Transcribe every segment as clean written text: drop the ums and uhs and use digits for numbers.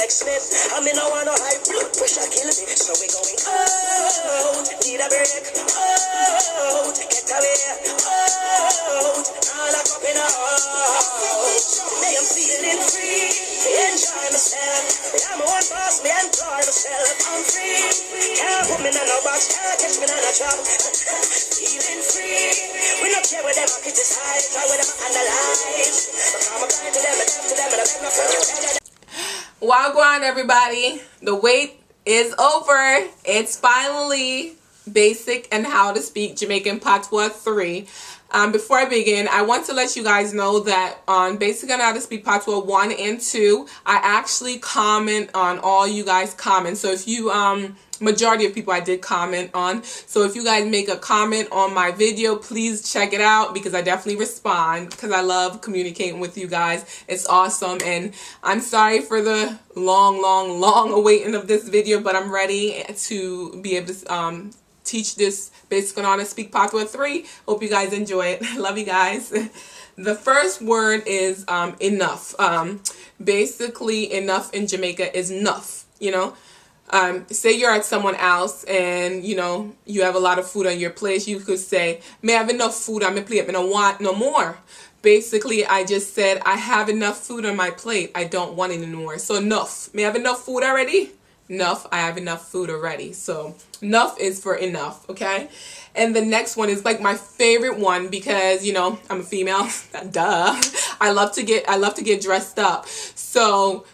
like Smith. I mean, I want no high blood pressure kill me. So we going out, need a break, out, get away, out, all up in a house. I am feeling free, enjoy myself. I'm one boss, me employ myself. I'm free, can't put me in no box, can't catch me in a trap. Feeling free, we don't care what them criticize, try what them analyze. But I'm blind to them, and deaf to them, and I beg no further. Wagwan, everybody. The wait is over. It's finally Basic and How to Speak Jamaican Patwa 3. Before I begin, I want to let you guys know that on Basic and How to Speak Patwa 1 and 2, I actually comment on all you guys' comments. So if you, majority of people I did comment on. So if you guys make a comment on my video, please check it out because I definitely respond because I love communicating with you guys. It's awesome. And I'm sorry for the long awaiting of this video, but I'm ready to be able to teach this Basic on How to Speak Patwa 3. Hope you guys enjoy it. Love you guys. The first word is enough. Basically, enough in Jamaica is nuff, you know. Say you're at someone else and, you know, you have a lot of food on your plate. You could say, may I have enough food on my plate? I don't want no more. Basically, I just said, I have enough food on my plate. I don't want any more. So, enough. May I have enough food already? Enough. I have enough food already. So, enough is for enough, okay? And the next one is like my favorite one because, you know, I'm a female. Duh. I love to get dressed up. So,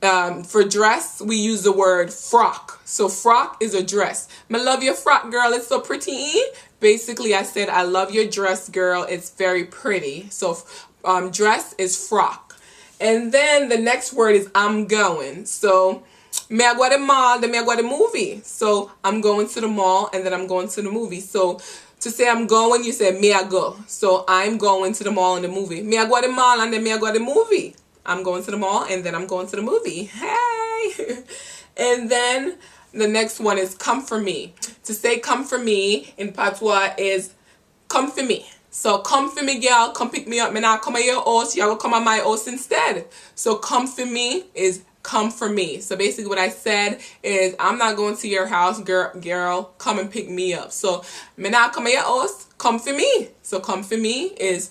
for dress, we use the word frock. So frock is a dress. I love your frock, girl. It's so pretty. Basically, I said, I love your dress, girl. It's very pretty. So dress is frock. And then the next word is I'm going. So me I go to the mall, then me I go to the movie. So I'm going to the mall and then I'm going to the movie. So to say I'm going, you say me I go. So I'm going to the mall and the movie. Me I go to the mall and then me I go to the movie. I'm going to the mall and then I'm going to the movie. Hey! And then the next one is come for me. To say come for me in Patwa is come for me. So come for me, girl. Come pick me up. Me not come at your house. You will come at my house instead. So come for me is come for me. So basically what I said is I'm not going to your house, girl. Come and pick me up. So me not come at your house. Come for me. So come for me is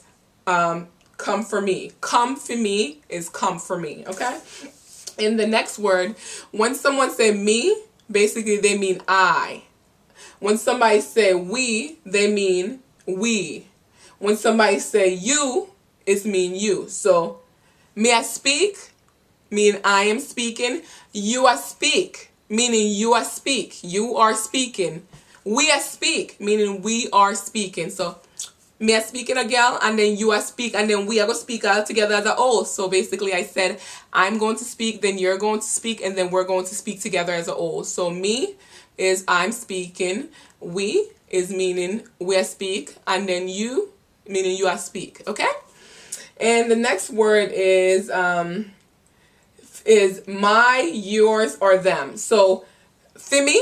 come for me. Come for me is come for me, okay? In the next word, when someone say me, basically they mean I. When somebody say we, they mean we. When somebody say you, it mean you. So, me I speak, mean I am speaking. You I speak, meaning you I speak. You are speaking. We I speak, meaning we are speaking. So, me I speak in a girl and then you I speak and then we are going to speak all together as a whole. So basically I said I'm going to speak, then you're going to speak, and then we're going to speak together as a whole. So me is I'm speaking, we is meaning we I speak, and then you meaning you I speak, okay? And the next word is my, yours, or them. So fimi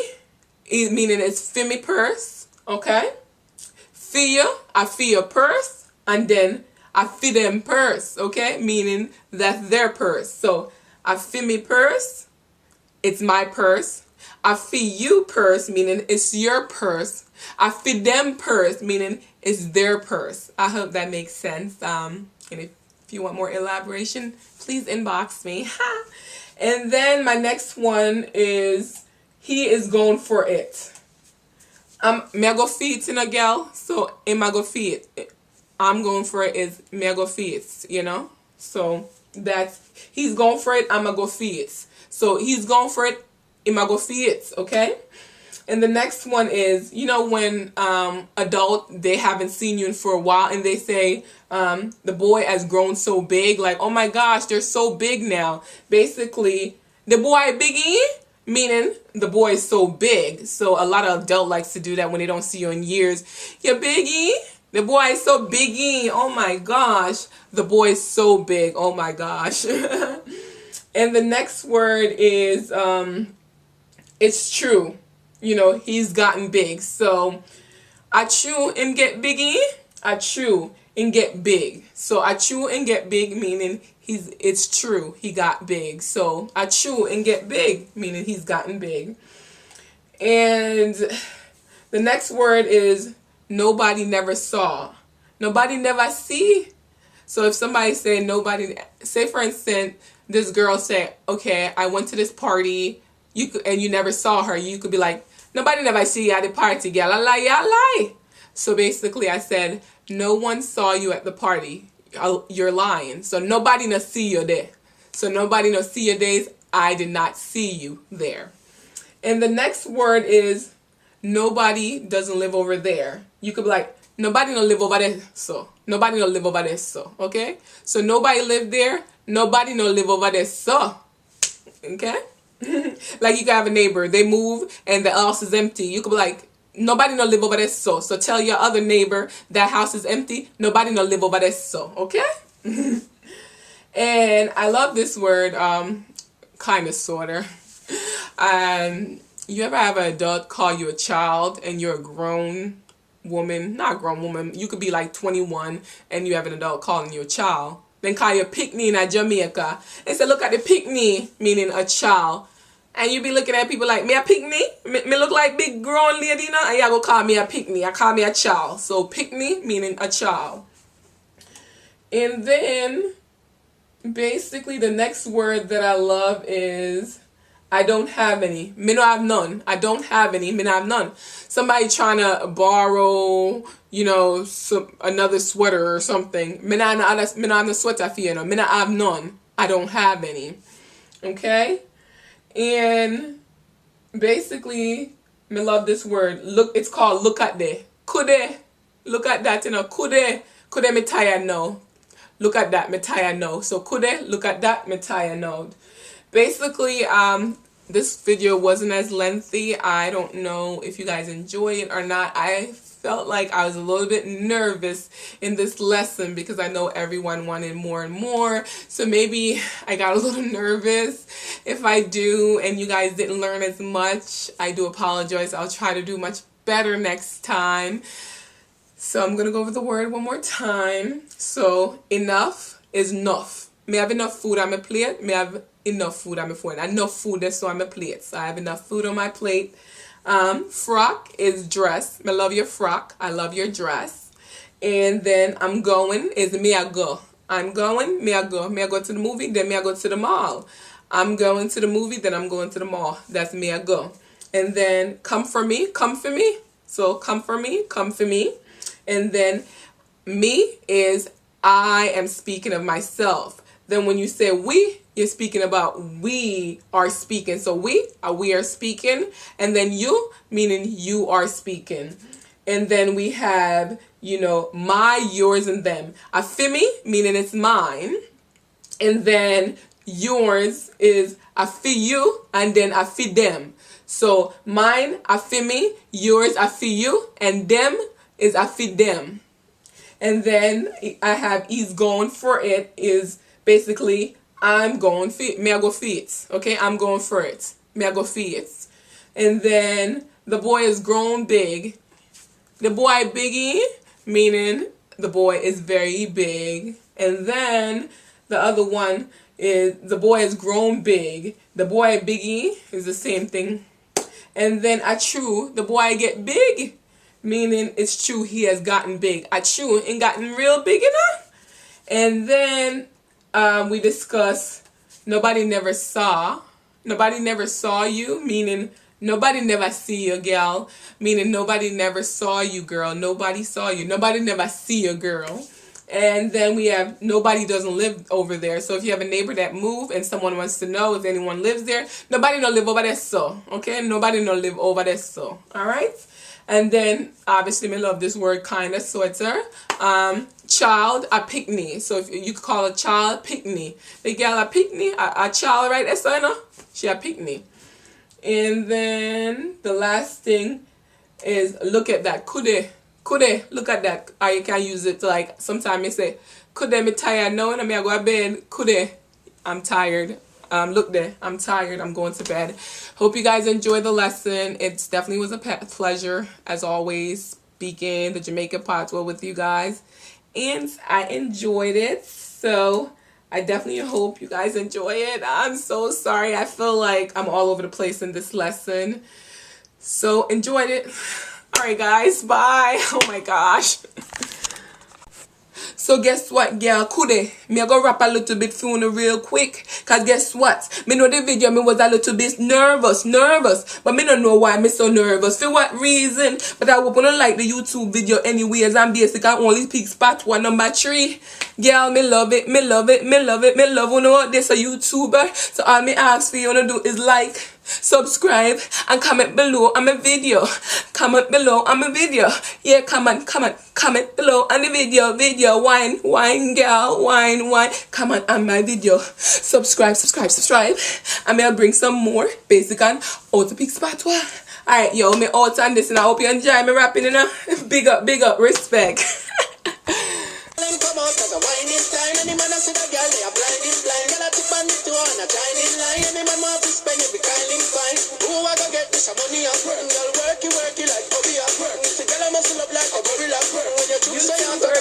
meaning it's fimi purse, okay? Feel, I feel your purse, and then I feel them purse, okay? Meaning that's their purse. So I feel me purse, it's my purse. I feel you purse, meaning it's your purse. I feel them purse, meaning it's their purse. I hope that makes sense. And if you want more elaboration, please inbox me. And then my next one is he is going for it. Me I go feet in a girl, so him I go feet. I'm going for it is me I go feet, you know? So that's, he's going for it, I'm a go feet. So he's going for it, him I go feet, okay? And the next one is, you know, when adult, they haven't seen you for a while and they say the boy has grown so big, like, oh my gosh, they're so big now. Basically, the boy biggie, meaning the boy is so big. So a lot of adult likes to do that when they don't see you in years. You're biggie. The boy is so biggie. Oh my gosh. The boy is so big. Oh my gosh. And the next word is it's true. You know, he's gotten big. So I chew him get biggie. I chew and get big. So achu and get big meaning it's true, he got big. So achu and get big meaning he's gotten big. And the next word is nobody never saw. Nobody never see. So if somebody say nobody, say for instance, this girl say, okay, I went to this party, and you never saw her, you could be like, nobody never see you at the party, girl. I lie, I lie. So basically I said, no one saw you at the party. You're lying. So nobody no see you there. So nobody no see you days. I did not see you there. And the next word is nobody doesn't live over there. You could be like, nobody no live over there. So nobody no live over there. So okay. So nobody live there. Nobody no live over there. So okay. Like you can have a neighbor. They move and the house is empty. You could be like, nobody no live over there. So tell your other neighbor that house is empty. Nobody no live over there. So okay. And I love this word. Kind of sorta. You ever have an adult call you a child and you're a grown woman? Not a grown woman. You could be like 21 and you have an adult calling you a child. Then call you a Pickney in Jamaica and say, look at the Pickney, meaning a child. And you be looking at people like, me a Pickney? Me look like big grown lady, you know? And y'all go call me a Pickney. I call me a child. So Pickney meaning a child. And then basically the next word that I love is I don't have any. Me no have none. I don't have any. Me no have none. Somebody trying to borrow, you know, another sweater or something. Me no have no sweater for you. Me no have none. I don't have any. Okay? And basically, me love this word. Look, it's called look at there. Kude. Look at that, you know. Kude. Kude me tired now. Look at that, me tired now. So kude, look at that, me tired now. Basically, this video wasn't as lengthy. I don't know if you guys enjoy it or not. I felt like I was a little bit nervous in this lesson because I know everyone wanted more and more. So maybe I got a little nervous. If I do and you guys didn't learn as much, I do apologize. I'll try to do much better next time. So I'm going to go over the word one more time. So enough is enough. May I have enough food on my plate? May I have enough food on my plate? Enough food is on my plate. So I have enough food on my plate. Frock is dress. I love your frock. I love your dress. And then I'm going is me I go. I'm going, me I go. Me I go to the movie, then me I go to the mall. I'm going to the movie, then I'm going to the mall. That's me I go. And then come for me, come for me. So come for me, come for me. And then me is I am speaking of myself. Then when you say we, you're speaking about we are speaking. So we are speaking. And then you, meaning you are speaking. And then we have, you know, my, yours, and them. Afimi, meaning it's mine. And then yours is afi you, and then afi them. So mine, afimi, yours, afi you, and them is afi them. And then I have he's going for it is basically I'm going for it. Me I go for it. Okay, I'm going for it. Me I go for it. And then the boy is grown big. The boy biggie, meaning the boy is very big. And then the other one is the boy has grown big. The boy biggie is the same thing. And then achu, the boy get big, meaning it's true he has gotten big. Achu and gotten real big enough. And then we discuss nobody never saw. Nobody never saw you, meaning nobody never see you, girl. Meaning nobody never saw you, girl. Nobody saw you. Nobody never see you, girl. And then we have nobody doesn't live over there. So if you have a neighbor that moved and someone wants to know if anyone lives there, nobody no live over there, so. Okay? Nobody no live over there, so. Alright? And then, obviously, me love this word, kind of, sweater. Child, a Pickney. So if you could call a child Pickney. The girl a Pickney, a child, right? That's so, you know? She a Pickney. And then the last thing is look at that. Kude, look at that. I can use it to like, sometimes you say, kude, me tired now, and I go to bed. Kude, I'm tired. Look there, I'm tired. I'm going to bed. Hope you guys enjoyed the lesson. It definitely was a pleasure, as always, speaking the Jamaican patwa with you guys. and I enjoyed it. So I definitely hope you guys enjoy it. I'm so sorry. I feel like I'm all over the place in this lesson. So enjoyed it. All right, guys. Bye. Oh my gosh. So guess what, girl? Could me I go rap a little bit for you real quick. Cause guess what? Me know the video me was a little bit nervous. But me don't know why me so nervous. For what reason? But I hope you don't like the YouTube video anyways. I'm basic. I only pick spot one number 3. Girl, me love it. Me love you know this a YouTuber. So all me ask for you to do is like, subscribe, and comment below on my video. Comment below on my video. Yeah, comment below on the video. Wine, girl, wine. Comment on my video. Subscribe. And I'll bring some more basic and how to pick patwa. Alright, yo, me out on this and I hope you enjoy me rapping, you know. Big up, respect. Come on, cause a wine is time. Any man I see the girl, they are blind. Girl, I tip on it to on a tiny line. Any man want to spend every kind of fine. Who I go get this money up? Girl, work you like Bobby up. The girl I muscle up like a gorilla. When you choose, so you have to